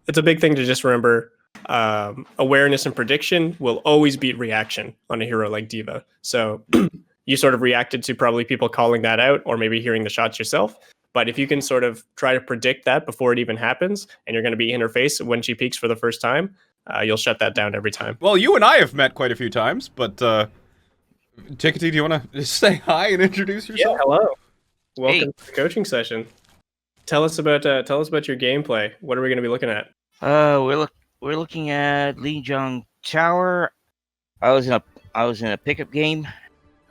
it's a big thing to just remember. Awareness and prediction will always beat reaction on a hero like Diva. So you sort of reacted to probably people calling that out or maybe hearing the shots yourself. But if you can sort of try to predict that before it even happens, and you're going to be in her face when she peaks for the first time, you'll shut that down every time. Well, you and I have met quite a few times, but Tikatee, do you want to say hi and introduce yourself? Yeah, hello. Welcome to the coaching session. Tell us about your gameplay. What are we going to be looking at? We're looking at Lijiang Tower. I was in a pickup game.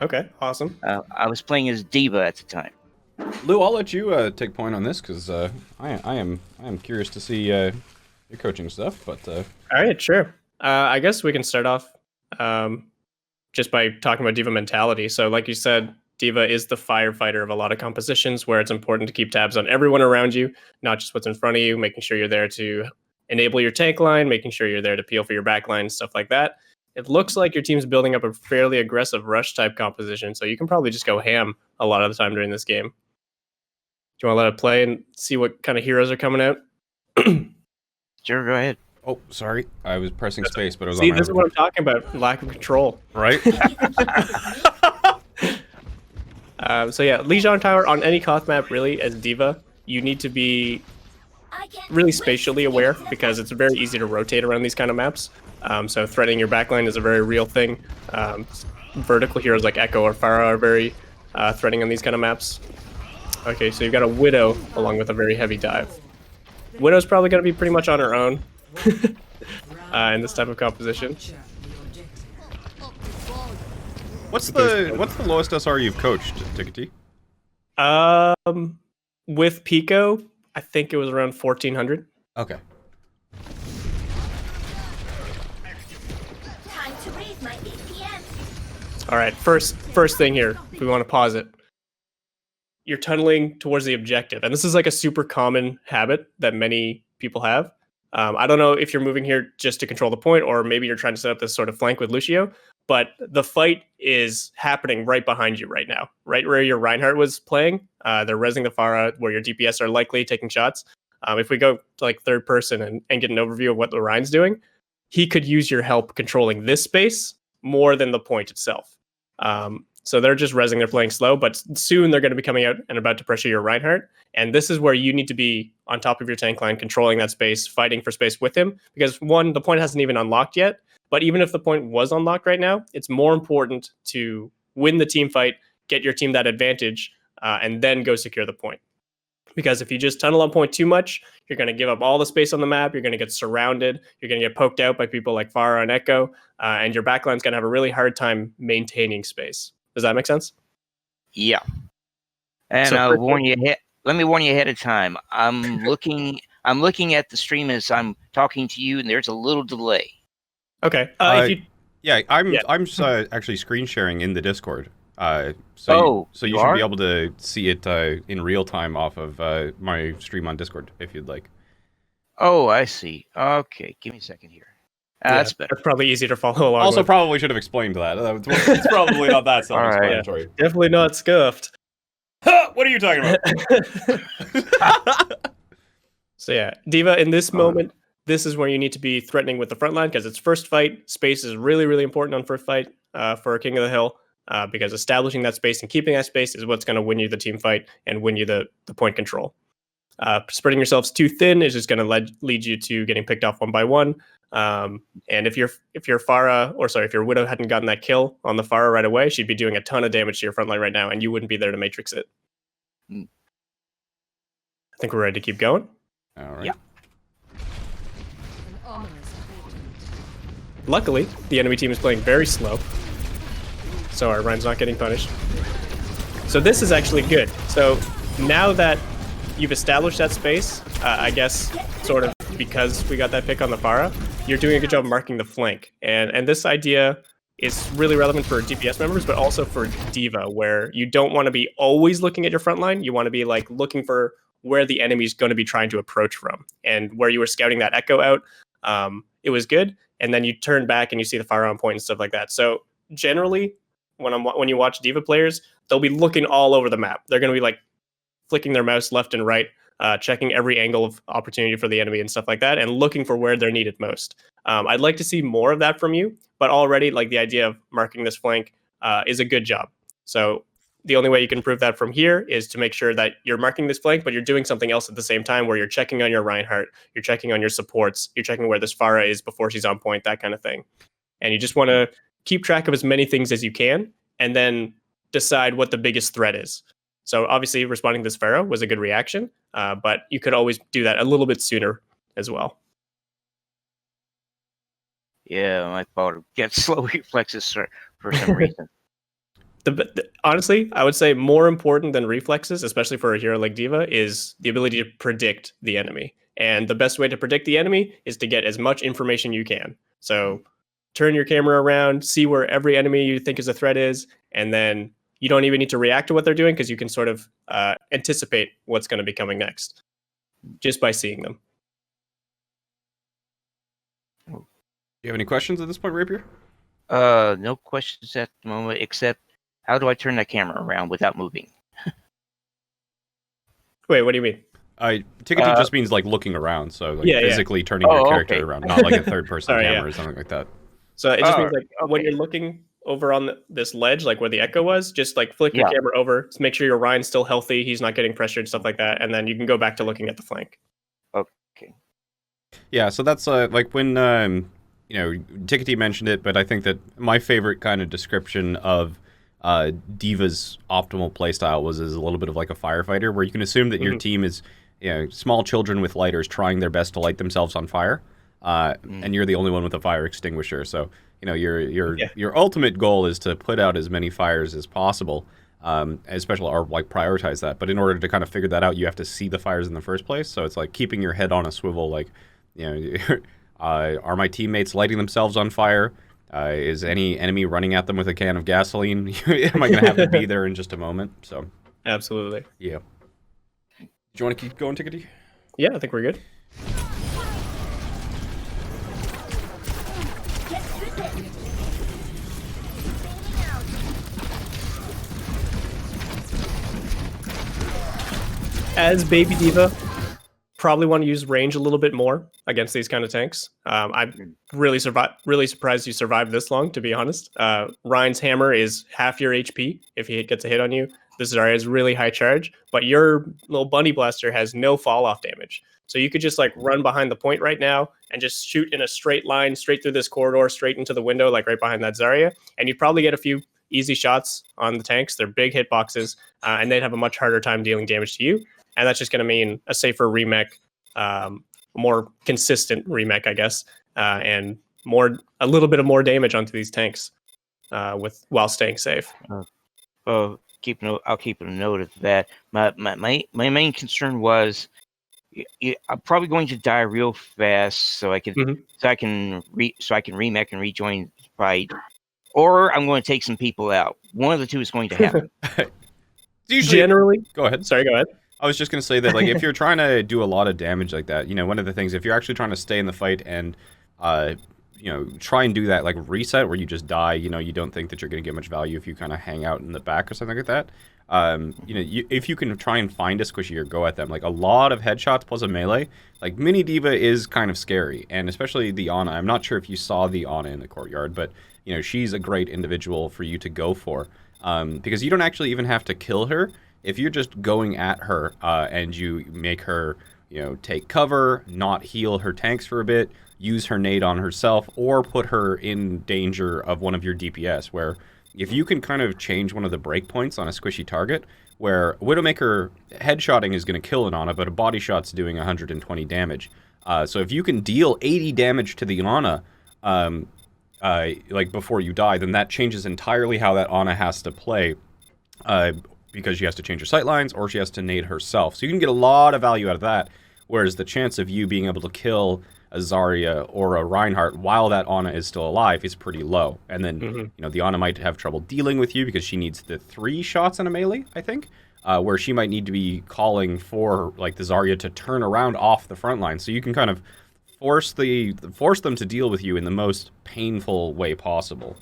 Okay, awesome. I was playing as Diva at the time. Lou, I'll let you take point on this because I am curious to see your coaching stuff. But all right, sure. I guess we can start off just by talking about Diva Mentality. So, like you said, Diva is the firefighter of a lot of compositions where it's important to keep tabs on everyone around you, not just what's in front of you, making sure you're there to enable your tank line, making sure you're there to peel for your back line, stuff like that. It looks like your team's building up a fairly aggressive rush type composition, so you can probably just go ham a lot of the time during this game. Do you want to let it play and see what kind of heroes are coming out? Sure, go ahead. Oh, sorry. I was pressing space, but it was See, on my this is what I'm talking about. Lack of control. Right? So yeah, Lijiang Tower on any Koth map, really, as Diva, you need to be really spatially aware because it's very easy to rotate around these kind of maps. So threading your backline is a very real thing. Vertical heroes like PECO or Pharah are very threading on these kind of maps. Okay, so you've got a Widow along with a very heavy dive. Widow's probably going to be pretty much on her own in this type of composition. What's the lowest SR you've coached, Tikatee? With PECO, I think it was around 1400. Okay. Time to raise my APM. All right, first thing here, if we want to pause it. You're tunneling towards the objective, and this is like a super common habit that many people have. I don't know if you're moving here just to control the point, or maybe you're trying to set up this sort of flank with Lucio, but the fight is happening right behind you right now, right where your Reinhardt was playing. They're rezzing the Pharah, where your DPS are likely taking shots. If we go to like third person and get an overview of what the Rein's doing, he could use your help controlling this space more than the point itself. So they're just rezzing, they're playing slow, but soon they're going to be coming out and about to pressure your Reinhardt. And this is where you need to be on top of your tank line, controlling that space, fighting for space with him. Because one, the point hasn't even unlocked yet. But even if the point was unlocked right now, it's more important to win the team fight, get your team that advantage, and then go secure the point. Because if you just tunnel on point too much, you're going to give up all the space on the map. You're going to get surrounded. You're going to get poked out by people like Pharah and PECO. And your backline's going to have a really hard time maintaining space. Does that make sense? Yeah. And So let me warn you ahead of time. I'm looking at the stream as I'm talking to you, and there's a little delay. Okay. I'm actually screen sharing in the Discord. So you should be able to see it in real time off of my stream on Discord if you'd like. Oh, I see. Okay, give me a second here. That's better. That's probably easy to follow along. Also, with. probably should have explained that. It's probably not that self-explanatory. Right. Definitely not scuffed. What are you talking about? So yeah, Diva, in this moment, this is where you need to be threatening with the front line because it's first fight. Space is really, really important on first fight for a King of the Hill because establishing that space and keeping that space is what's going to win you the team fight and win you the point control. Spreading yourselves too thin is just going to lead you to getting picked off one by one. And if your Widow hadn't gotten that kill on the Pharah right away, she'd be doing a ton of damage to your front line right now, and you wouldn't be there to matrix it. I think we're ready to keep going. All right. Yeah. Luckily, the enemy team is playing very slow, so our Rein's not getting punished. So this is actually good. So now that you've established that space, I guess sort of because we got that pick on the Pharah, you're doing a good job marking the flank. And this idea is really relevant for DPS members, but also for Diva, where you don't want to be always looking at your front line. You want to be like looking for where the enemy's going to be trying to approach from. And where you were scouting that PECO out, it was good. And then you turn back and you see the Pharah on point and stuff like that. So generally, when you watch Diva players, they'll be looking all over the map. They're going to be like flicking their mouse left and right, checking every angle of opportunity for the enemy and stuff like that, and looking for where they're needed most. I'd like to see more of that from you, but already like the idea of marking this flank is a good job. So the only way you can improve that from here is to make sure that you're marking this flank, but you're doing something else at the same time where you're checking on your Reinhardt, you're checking on your supports, you're checking where this Pharah is before she's on point, that kind of thing. And you just want to keep track of as many things as you can and then decide what the biggest threat is. So obviously responding to this Pharah was a good reaction, but you could always do that a little bit sooner as well. Yeah, my father gets slow reflexes for some reason. Honestly, I would say more important than reflexes, especially for a hero like Diva, is the ability to predict the enemy. And the best way to predict the enemy is to get as much information you can. So turn your camera around, see where every enemy you think is a threat is, and then you don't even need to react to what they're doing because you can sort of anticipate what's going to be coming next just by seeing them. Do you have any questions at this point, Rapier? No questions at the moment, except how do I turn that camera around without moving? Wait, what do you mean? Tikatee just means like looking around, so like physically turning your character around, not like a third-person camera or something like that. So it just means like when you're looking over on this ledge, like where the echo was, just like flick your camera over, make sure your Ryan's still healthy, he's not getting pressured, stuff like that, and then you can go back to looking at the flank. Okay. Yeah, so that's like when Tikatee mentioned it, but I think that my favorite kind of description of Diva's optimal playstyle was as a little bit of like a firefighter, where you can assume that your team is small children with lighters trying their best to light themselves on fire, and you're the only one with a fire extinguisher. So your ultimate goal is to put out as many fires as possible, especially or like prioritize that. But in order to kind of figure that out, you have to see the fires in the first place. So it's like keeping your head on a swivel, like are my teammates lighting themselves on fire? Is any enemy running at them with a can of gasoline? Am I going to have to be there in just a moment? So, absolutely. Yeah. Do you want to keep going, Tikatee? Yeah, I think we're good. As Baby Diva, probably want to use range a little bit more against these kind of tanks. I'm really surprised you survived this long, to be honest. Ryan's hammer is half your HP if he gets a hit on you. This Zarya is really high charge, but your little bunny blaster has no fall off damage. So you could just like run behind the point right now and just shoot in a straight line, straight through this corridor, straight into the window, like right behind that Zarya. And you'd probably get a few easy shots on the tanks. They're big hitboxes, and they'd have a much harder time dealing damage to you. And that's just going to mean a safer remech, more consistent remech, I guess, and a little bit of more damage onto these tanks while staying safe. I'll keep a note of that. My main concern was I'm probably going to die real fast, so I can remech and rejoin the fight, or I'm going to take some people out. One of the two is going to happen. Generally, go ahead. Sorry, go ahead. I was just going to say that, like, if you're trying to do a lot of damage like that, one of the things, if you're actually trying to stay in the fight and, try and do that, like, reset where you just die, you don't think that you're going to get much value if you kind of hang out in the back or something like that. If you can try and find a squishy or go at them, like, a lot of headshots plus a melee, like, Mini Diva is kind of scary, and especially the Ana. I'm not sure if you saw the Ana in the courtyard, but, she's a great individual for you to go for, because you don't actually even have to kill her. If you're just going at her and you make her, take cover, not heal her tanks for a bit, use her nade on herself, or put her in danger of one of your DPS, where if you can kind of change one of the breakpoints on a squishy target, where Widowmaker headshotting is going to kill an Ana, but a body shot's doing 120 damage. So if you can deal 80 damage to the Ana, like before you die, then that changes entirely how that Ana has to play. Because she has to change her sightlines or she has to nade herself. So you can get a lot of value out of that, whereas the chance of you being able to kill a Zarya or a Reinhardt while that Ana is still alive is pretty low. And then, the Ana might have trouble dealing with you because she needs the 3 shots in a melee, I think, where she might need to be calling for, like, the Zarya to turn around off the front line. So you can kind of force them to deal with you in the most painful way possible.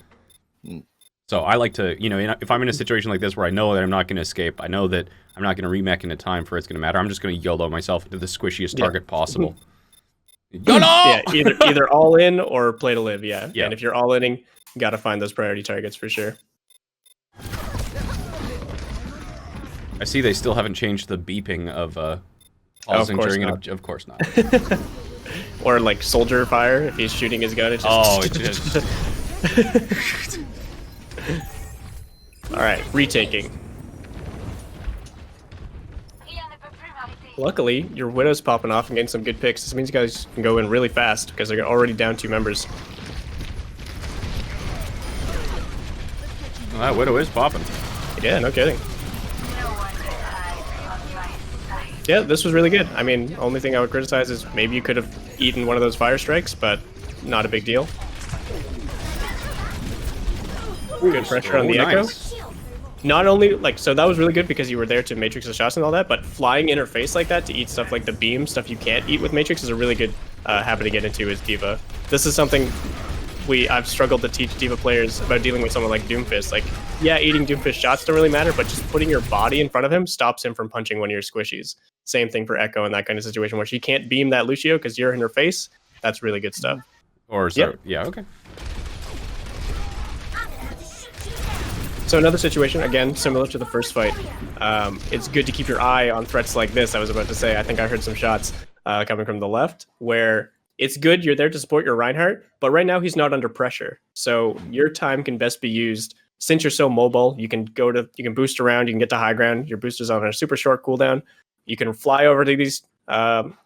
So I like to, if I'm in a situation like this where I know that I'm not going to escape, I know that I'm not going to remech in a time for it's going to matter, I'm just going to YOLO myself into the squishiest target possible. YOLO! Yeah, either all in or play to live, yeah. Yeah. And if you're all inning, you got to find those priority targets for sure. I see they still haven't changed the beeping of pausing course during not. Of course not. Or like soldier fire, if he's shooting his gun, it just... Oh, it just... Alright, retaking. Luckily, your Widow's popping off and getting some good picks. This means you guys can go in really fast because they're already down 2 members. Well, that Widow is popping. Yeah, no kidding. Yeah, this was really good. I mean, only thing I would criticize is maybe you could have eaten one of those fire strikes, but not a big deal. Good pressure on the Echo. Not only, like, so that was really good because you were there to matrix the shots and all that, but flying in her face like that to eat stuff like the beam, stuff you can't eat with matrix, is a really good habit to get into as Diva. This is something I've struggled to teach Diva players about dealing with someone like Doomfist. Like, yeah, eating Doomfist shots don't really matter, but just putting your body in front of him stops him from punching one of your squishies. Same thing for Echo in that kind of situation where she can't beam that Lucio because you're in her face. That's really good stuff. Or so, yeah, okay. So another situation, again, similar to the first fight. It's good to keep your eye on threats like this. I was about to say, I think I heard some shots coming from the left, where it's good you're there to support your Reinhardt, but right now he's not under pressure. So your time can best be used. Since you're so mobile, you can boost around, you can get to high ground. Your booster's on a super short cooldown. You can fly over to these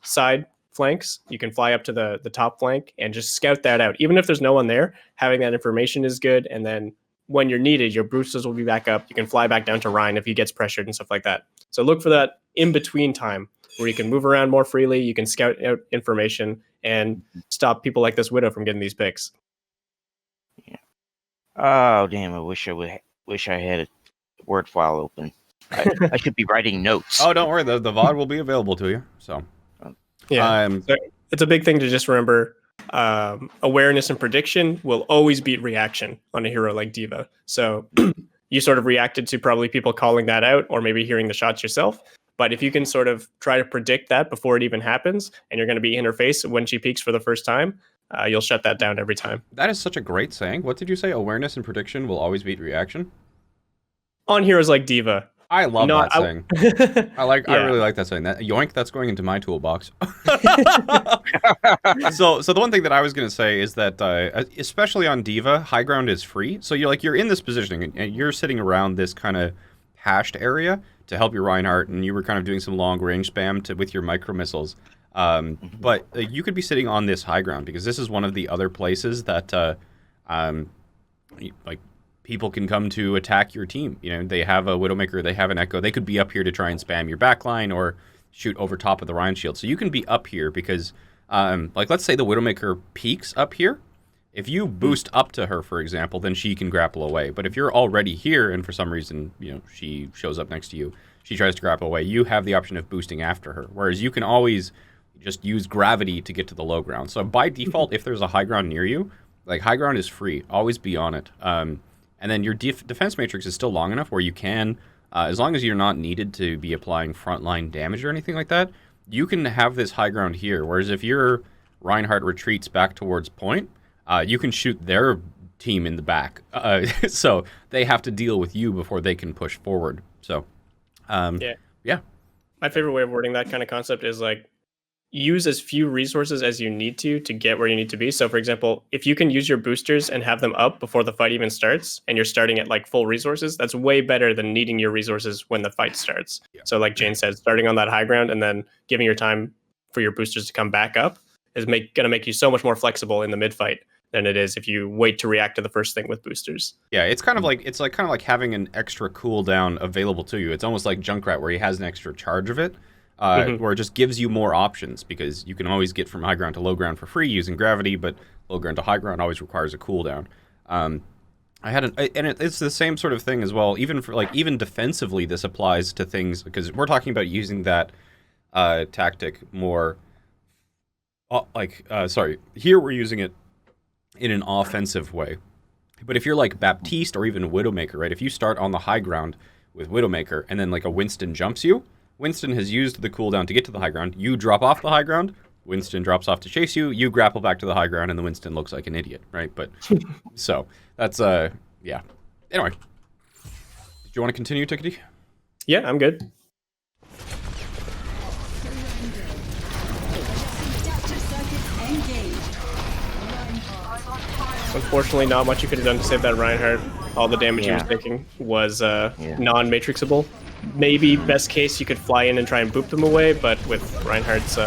side flanks. You can fly up to the top flank and just scout that out. Even if there's no one there, having that information is good. And then when you're needed, your boosters will be back up. You can fly back down to Ryan if he gets pressured and stuff like that. So look for that in-between time where you can move around more freely, you can scout out information, and stop people like this Widow from getting these picks. Yeah. Oh, damn, I wish I had a Word file open. I should be writing notes. Oh, don't worry, the VOD will be available to you, so. Yeah, so it's a big thing to just remember. Awareness and prediction will always beat reaction on a hero like Diva. So you sort of reacted to probably people calling that out or maybe hearing the shots yourself. But if you can sort of try to predict that before it even happens and you're going to be in her face when she peaks for the first time, you'll shut that down every time. That is such a great saying. What did you say? Awareness and prediction will always beat reaction? On heroes like Diva. I love that saying. I really like that saying. That yoink, that's going into my toolbox. So the one thing that I was gonna say is that especially on Diva, high ground is free. So you're in this positioning and you're sitting around this kind of hashed area to help your Reinhardt, and you were kind of doing some long range spam with your micro missiles. But you could be sitting on this high ground because this is one of the other places that like people can come to attack your team. You know, they have a Widowmaker, they have an Echo. They could be up here to try and spam your backline or shoot over top of the Ryan shield. So you can be up here because, like, let's say the Widowmaker peaks up here. If you boost up to her, for example, then she can grapple away. But if you're already here and for some reason, you know, she shows up next to you, she tries to grapple away, you have the option of boosting after her. Whereas you can always just use gravity to get to the low ground. So by default, if there's a high ground near you, like, high ground is free. Always be on it. And then your defense matrix is still long enough where you can, as long as you're not needed to be applying frontline damage or anything like that, you can have this high ground here. Whereas if your Reinhardt retreats back towards point, you can shoot their team in the back. So they have to deal with you before they can push forward. So, yeah. My favorite way of wording that kind of concept is like, use as few resources as you need to get where you need to be. So for example, if you can use your boosters and have them up before the fight even starts and you're starting at like full resources, that's way better than needing your resources when the fight starts. Yeah. So like Jayne said, starting on that high ground and then giving your time for your boosters to come back up is going to make you so much more flexible in the mid fight than it is if you wait to react to the first thing with boosters. Yeah, it's kind of like having an extra cooldown available to you. It's almost like Junkrat where he has an extra charge of it. Where it just gives you more options because you can always get from high ground to low ground for free using gravity, but low ground to high ground always requires a cooldown. It's the same sort of thing as well. Even defensively, this applies to things because we're talking about using that tactic more. Here we're using it in an offensive way. But if you're like Baptiste or even Widowmaker, right? If you start on the high ground with Widowmaker and then like a Winston jumps you, Winston has used the cooldown to get to the high ground. You drop off the high ground. Winston drops off to chase you. You grapple back to the high ground, and the Winston looks like an idiot, right? But so that's yeah. Anyway, did you want to continue, Tikatee? Yeah, I'm good. Unfortunately, not much you could have done to save that Reinhardt. All the damage he was taking was non-matrixable. Maybe best case you could fly in and try and boop them away, but with Reinhardt's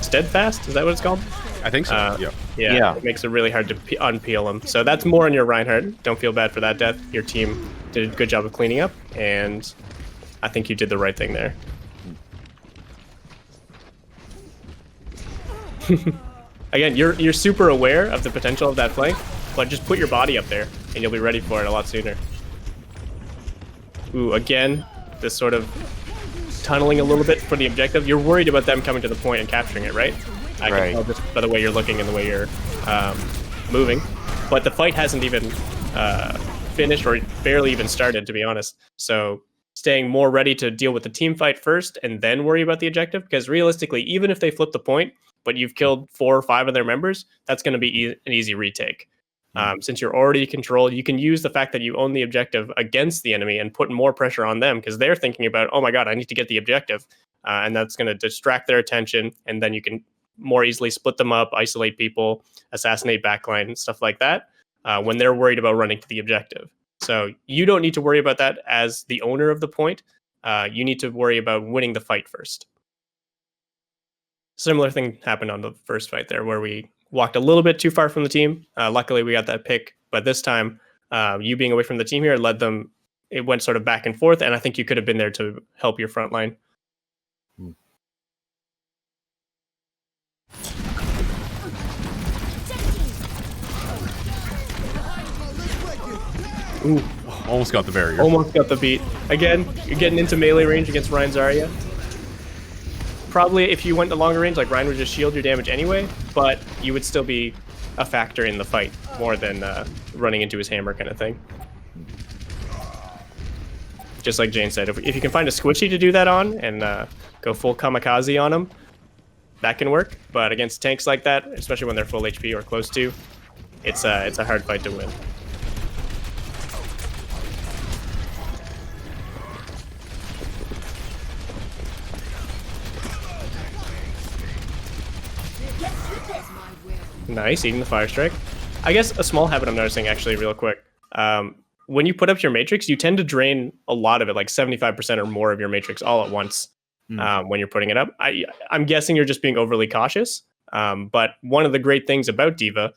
steadfast, is that what it's called? I think so. Yeah, it makes it really hard to unpeel him. So that's more on your Reinhardt. Don't feel bad for that death. Your team did a good job of cleaning up, and I think you did the right thing there. Again, you're super aware of the potential of that flank, but just put your body up there, and you'll be ready for it a lot sooner. Ooh, again, this sort of tunneling a little bit for the objective. You're worried about them coming to the point and capturing it, right? I can tell just by the way you're looking and the way you're moving. But the fight hasn't even finished or barely even started, to be honest. So staying more ready to deal with the team fight first and then worry about the objective, because realistically, even if they flip the point, but you've killed 4 or 5 of their members, that's going to be an easy retake. Since you're already controlled, you can use the fact that you own the objective against the enemy and put more pressure on them because they're thinking about, oh my god, I need to get the objective. And that's going to distract their attention, and then you can more easily split them up, isolate people, assassinate backline, stuff like that, when they're worried about running to the objective. So you don't need to worry about that as the owner of the point. You need to worry about winning the fight first. Similar thing happened on the first fight there, where we walked a little bit too far from the team. Luckily, we got that pick, but this time, you being away from the team here led them. It went sort of back and forth, and I think you could have been there to help your front line. Ooh, almost got the barrier. Almost got the beat. Again, you're getting into melee range against Ryan Zarya. Probably if you went to longer range, like Ryan would just shield your damage anyway, but you would still be a factor in the fight more than running into his hammer kind of thing. Just like Jayne said, if you can find a squishy to do that on and go full kamikaze on him, that can work. But against tanks like that, especially when they're full HP or close to, it's a hard fight to win. Nice, eating the fire strike. I guess a small habit I'm noticing actually real quick. When you put up your matrix, you tend to drain a lot of it, like 75% or more of your matrix all at once when you're putting it up. I'm guessing you're just being overly cautious. But one of the great things about Diva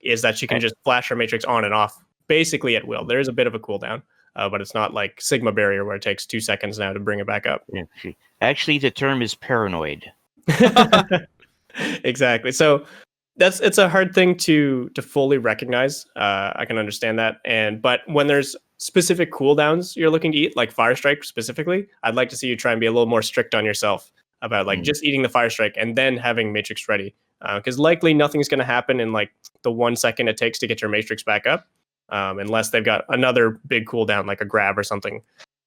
is that she can just flash her matrix on and off basically at will. There is a bit of a cooldown, but it's not like Sigma Barrier where it takes 2 seconds now to bring it back up. Yeah, actually, the term is paranoid. Exactly. So it's a hard thing to fully recognize. I can understand that. But when there's specific cooldowns you're looking to eat, like Fire Strike specifically, I'd like to see you try and be a little more strict on yourself about like just eating the Fire Strike and then having Matrix ready. Because likely nothing's going to happen in like the 1 second it takes to get your Matrix back up, unless they've got another big cooldown like a grab or something.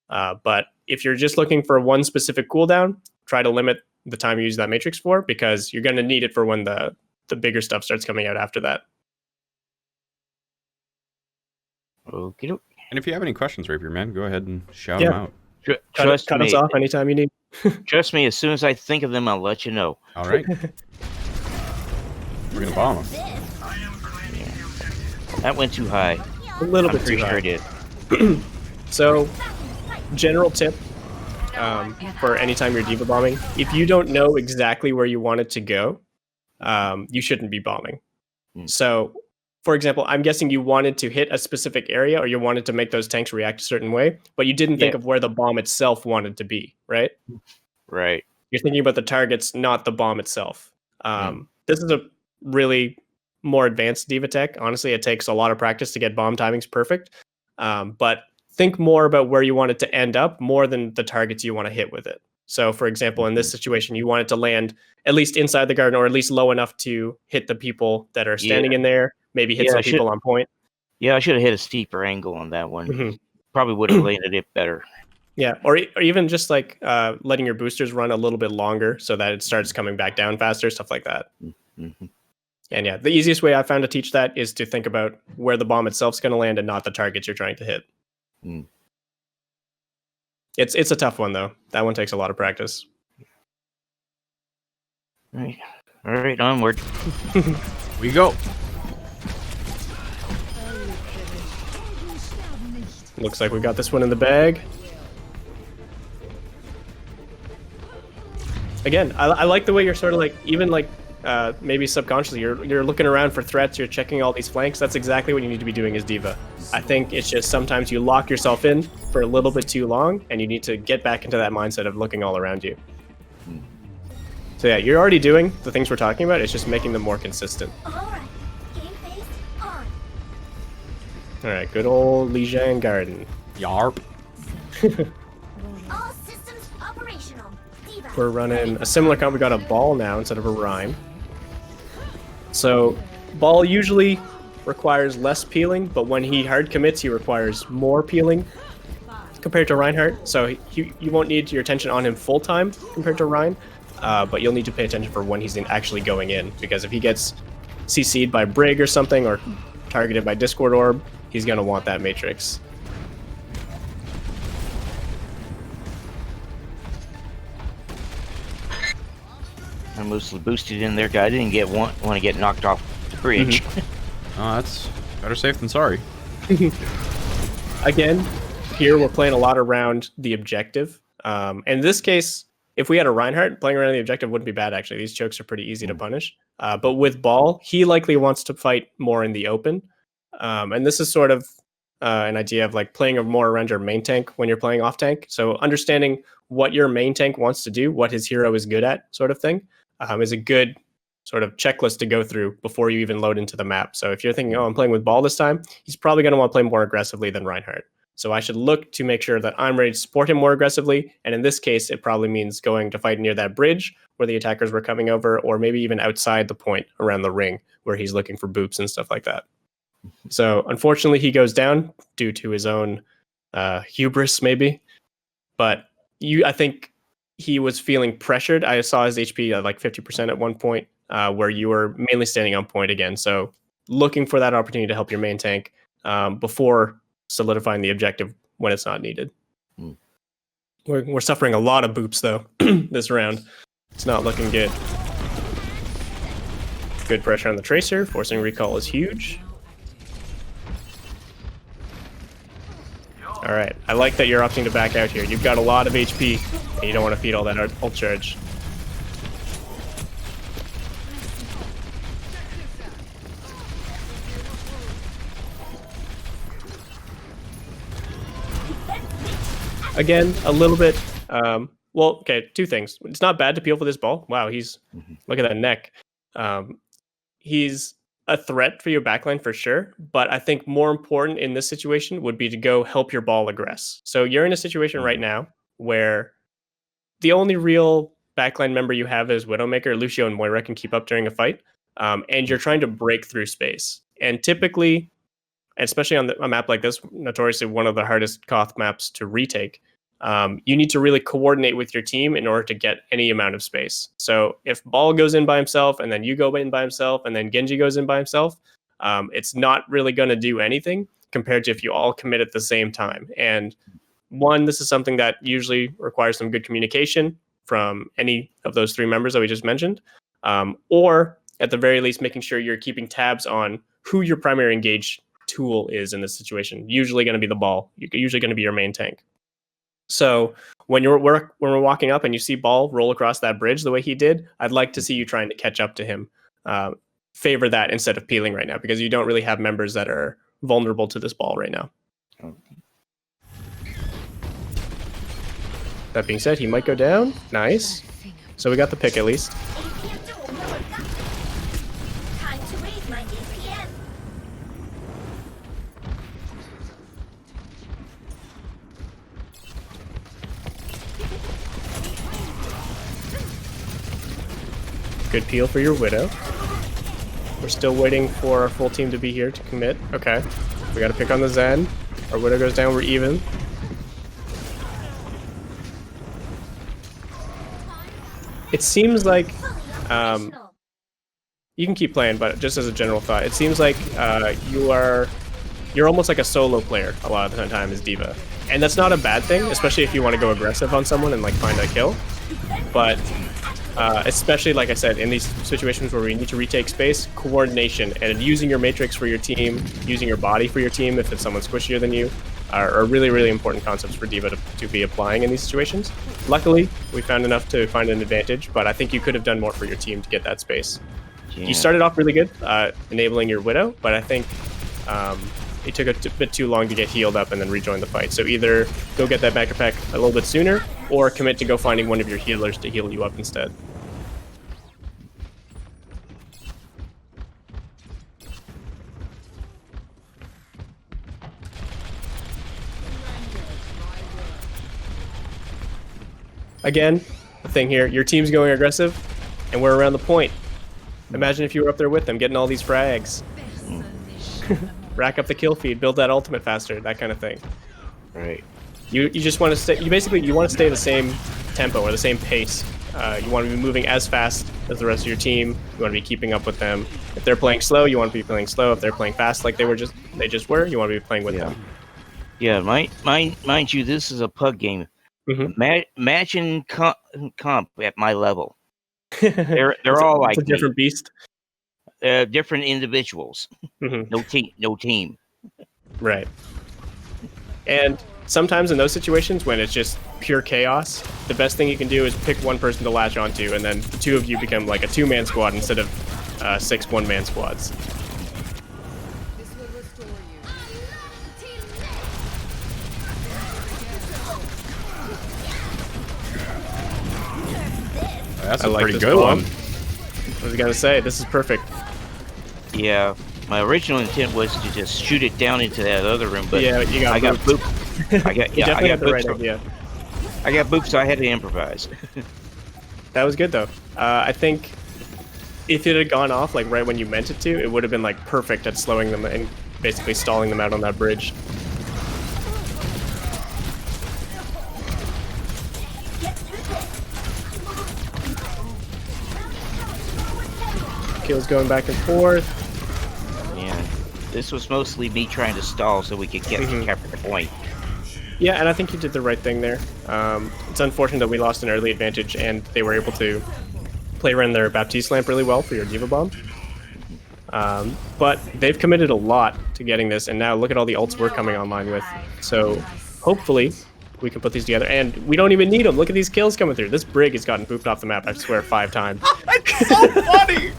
But if you're just looking for one specific cooldown, try to limit the time you use that matrix for, because you're going to need it for when the bigger stuff starts coming out after that. Okay. And if you have any questions, Rapier Man, go ahead and shout them out. Cut us off anytime you need. Trust me, as soon as I think of them, I'll let you know. All right. We're going to bomb them. That went too high. A little bit too high. Sure it did. So, general tip for anytime you're Diva bombing, if you don't know exactly where you want it to go, you shouldn't be bombing. So, for example, I'm guessing you wanted to hit a specific area, or you wanted to make those tanks react a certain way, but you didn't think of where the bomb itself wanted to be, right? Right. You're thinking about the targets, not the bomb itself. This is a really more advanced Diva tech. Honestly, it takes a lot of practice to get bomb timings perfect. But think more about where you want it to end up more than the targets you want to hit with it. So, for example, in this situation, you want it to land at least inside the garden, or at least low enough to hit the people that are standing in there, maybe hit some people on point. Yeah, I should have hit a steeper angle on that one. Mhm. Probably would have landed it better. Yeah, or even just like letting your boosters run a little bit longer so that it starts coming back down faster, stuff like that. Mm-hmm. And yeah, the easiest way I found to teach that is to think about where the bomb itself is going to land and not the targets you're trying to hit. Mm. It's a tough one though. That one takes a lot of practice. All right, onward. We go. Looks like we got this one in the bag. Again, I like the way you're sort of like, even like maybe subconsciously, you're looking around for threats, you're checking all these flanks. That's exactly what you need to be doing as Diva. I think it's just sometimes you lock yourself in for a little bit too long, and you need to get back into that mindset of looking all around you. So yeah, you're already doing the things we're talking about, it's just making them more consistent. Alright, game phase on. Alright, good old Lijiang Garden. Yarp. All systems operational. Diva. We're running a similar comp. We got a ball now instead of a Rhyme. So ball usually requires less peeling, but when he hard commits, he requires more peeling compared to Reinhardt. So you won't need your attention on him full time compared to Ryan, but you'll need to pay attention for when he's actually going in, because if he gets CC'd by Brig or something, or targeted by Discord Orb, he's going to want that Matrix. I mostly boosted in there, guy. I didn't want to get knocked off the bridge. Oh, that's better safe than sorry. Again, here we're playing a lot around the objective. In this case, if we had a Reinhardt, playing around the objective wouldn't be bad, actually. These chokes are pretty easy to punish. But with Ball, he likely wants to fight more in the open. And this is sort of an idea of like playing more around your main tank when you're playing off tank. So understanding what your main tank wants to do, what his hero is good at, sort of thing, is a good sort of checklist to go through before you even load into the map. So if you're thinking, oh, I'm playing with Ball this time, he's probably going to want to play more aggressively than Reinhardt. So I should look to make sure that I'm ready to support him more aggressively. And in this case, it probably means going to fight near that bridge where the attackers were coming over, or maybe even outside the point around the ring where he's looking for boops and stuff like that. So unfortunately, he goes down due to his own hubris, maybe. But I think he was feeling pressured. I saw his HP at like 50% at one point, where you were mainly standing on point again. So looking for that opportunity to help your main tank before solidifying the objective when it's not needed. We're suffering a lot of boops though this round. It's not looking good. Good pressure on the Tracer. Forcing recall is huge. All right, I like that you're opting to back out here. You've got a lot of HP, and you don't want to feed all that ult charge. Again, a little bit. Well, okay, two things. It's not bad to peel for this Ball. Wow, look at that neck. He's a threat for your backline for sure, but I think more important in this situation would be to go help your Ball aggress. So you're in a situation right now where the only real backline member you have is Widowmaker. Lucio and Moira can keep up during a fight, and you're trying to break through space. And typically, especially on a map like this, notoriously one of the hardest Koth maps to retake, you need to really coordinate with your team in order to get any amount of space. So if Ball goes in by himself, and then you go in by himself, and then Genji goes in by himself, it's not really going to do anything compared to if you all commit at the same time. And one, this is something that usually requires some good communication from any of those three members that we just mentioned, or at the very least, making sure you're keeping tabs on who your primary engaged tool is in this situation. Usually going to be the Ball. Usually going to be your main tank. So when we're walking up and you see Ball roll across that bridge the way he did, I'd like to see you trying to catch up to him. Favor that instead of peeling right now, because you don't really have members that are vulnerable to this Ball right now. That being said, he might go down. Nice. So we got the pick at least. Time to raise my APM. Good peel for your Widow. We're still waiting for our full team to be here to commit. Okay. We got to pick on the Zen. Our Widow goes down, we're even. It seems like Fully operational. you can keep playing, but just as a general thought, it seems like you're almost like a solo player a lot of the time as Diva. And that's not a bad thing, especially if you want to go aggressive on someone and like find a kill. But especially, like I said, in these situations where we need to retake space, coordination and using your matrix for your team, using your body for your team if it's someone squishier than you, are really, really important concepts for Diva to be applying in these situations. Luckily, we found enough to find an advantage, but I think you could have done more for your team to get that space. Yeah. You started off really good, enabling your Widow, but I think it took a bit too long to get healed up and then rejoin the fight. So either go get that backer pack a little bit sooner, or commit to go finding one of your healers to heal you up instead. Again, the thing here, your team's going aggressive, and we're around the point. Imagine if you were up there with them, getting all these frags. Rack up the kill feed, build that ultimate faster, that kind of thing. Right. You just want to stay. You want to stay the same tempo or the same pace. You want to be moving as fast as the rest of your team. You want to be keeping up with them. If they're playing slow, you want to be playing slow. If they're playing fast, like they just were, you want to be playing with them. Yeah, mind you, this is a pug game. Mhm. Imagine comp at my level. They're all like it's a different beast. different individuals. Mhm. No team. Right. And sometimes in those situations when it's just pure chaos, the best thing you can do is pick one person to latch onto, and then the two of you become like a two-man squad instead of 6 one-man squads. That's I a like pretty this good bomb. one. I was gonna say, this is perfect. Yeah, my original intent was to just shoot it down into that other room, but Yeah, you got I got booped. booped. I got You I definitely got had the right booped. idea. I got booped, so I had to improvise. That was good though. I think if it had gone off like right when you meant it to, it would have been like perfect at slowing them and basically stalling them out on that bridge. Kills going back and forth. Yeah, this was mostly me trying to stall so we could capture the point. Yeah, and I think you did the right thing there. It's unfortunate that we lost an early advantage and they were able to play around their Baptiste lamp really well for your Diva Bomb. But they've committed a lot to getting this, and now look at all the ults we're coming online with. So hopefully we can put these together, and we don't even need them. Look at these kills coming through. This brig has gotten pooped off the map, I swear, 5 times. It's so funny!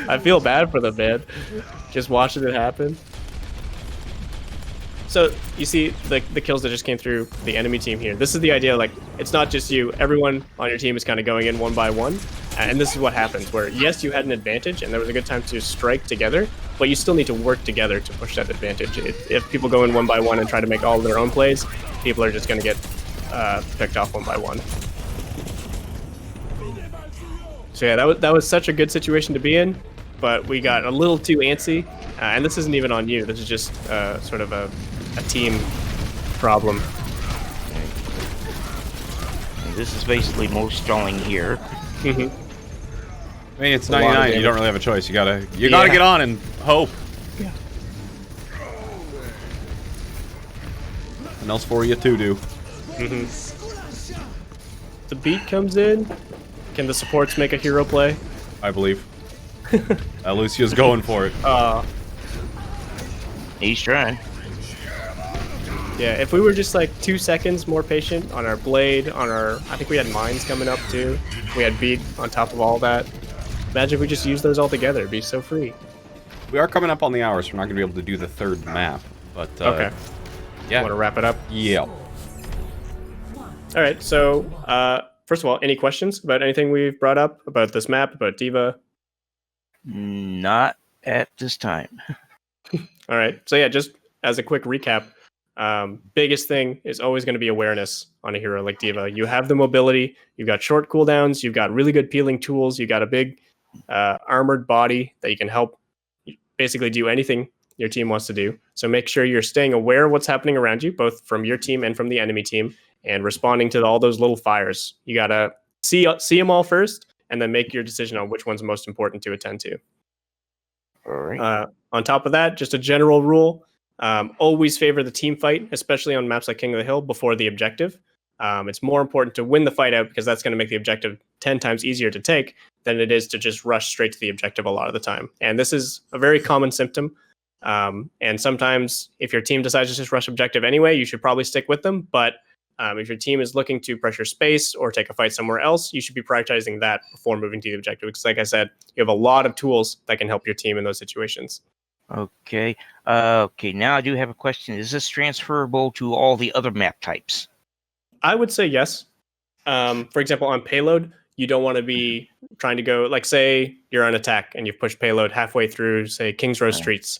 I feel bad for them, man. Just watching it happen. So you see the kills that just came through the enemy team here. This is the idea, like, it's not just you. Everyone on your team is kind of going in one by one. And this is what happens, where yes, you had an advantage and there was a good time to strike together, but you still need to work together to push that advantage. If people go in one by one and try to make all of their own plays, people are just going to get picked off one by one. So yeah, that was such a good situation to be in, but we got a little too antsy. And this isn't even on you. This is just sort of a team problem. And this is basically most stalling here. I mean, it's A lot of 99. You damage. don't really have a choice. You gotta Yeah. get on and hope. Yeah. And else for you to do. The beat comes in. Can the supports make a hero play? I believe. Lucia's going for it. He's trying. Yeah, if we were just like 2 seconds more patient on our blade, on our... I think we had mines coming up too. We had beat on top of all that. Imagine if we just used those all together. It'd be so free. We are coming up on the hour, so we're not going to be able to do the third map. But, Okay. yeah. Want to wrap it up? Yeah. All right, so first of all, any questions about anything we've brought up about this map, about Diva? Not at this time. All right, so yeah, just as a quick recap, biggest thing is always going to be awareness on a hero like Diva. You have the mobility, you've got short cooldowns, you've got really good peeling tools, you've got a big armored body that you can help basically do anything your team wants to do. So make sure you're staying aware of what's happening around you, both from your team and from the enemy team, and responding to all those little fires. You gotta see them all first, and then make your decision on which one's most important to attend to. All right. On top of that, just a general rule: always favor the team fight, especially on maps like King of the Hill, before the objective. It's more important to win the fight out because that's going to make the objective 10 times easier to take than it is to just rush straight to the objective a lot of the time. And this is a very common symptom. And sometimes if your team decides to just rush objective anyway, you should probably stick with them. But if your team is looking to pressure space or take a fight somewhere else, you should be prioritizing that before moving to the objective. Because like I said, you have a lot of tools that can help your team in those situations. Okay. Okay. Now I do have a question. Is this transferable to all the other map types? I would say yes. For example, on payload, you don't want to be trying to go, like, say you're on attack and you've pushed payload halfway through, say, Kings Row streets.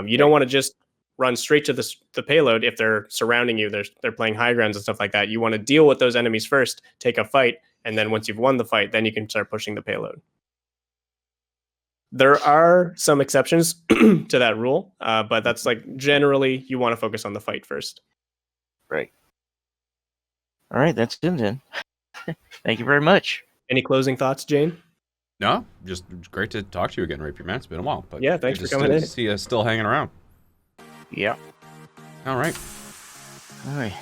You don't want to just run straight to the payload if they're surrounding you. They're playing high grounds and stuff like that. You want to deal with those enemies first, take a fight, and then once you've won the fight, then you can start pushing the payload. There are some exceptions to that rule, but that's like generally you want to focus on the fight first. Right. All right, that's it then. Thank you very much. Any closing thoughts, Jayne? No, just great to talk to you again, Rapier Man. It's been a while. But yeah, thanks for coming to in. see us still hanging around. Yeah. All right. All right.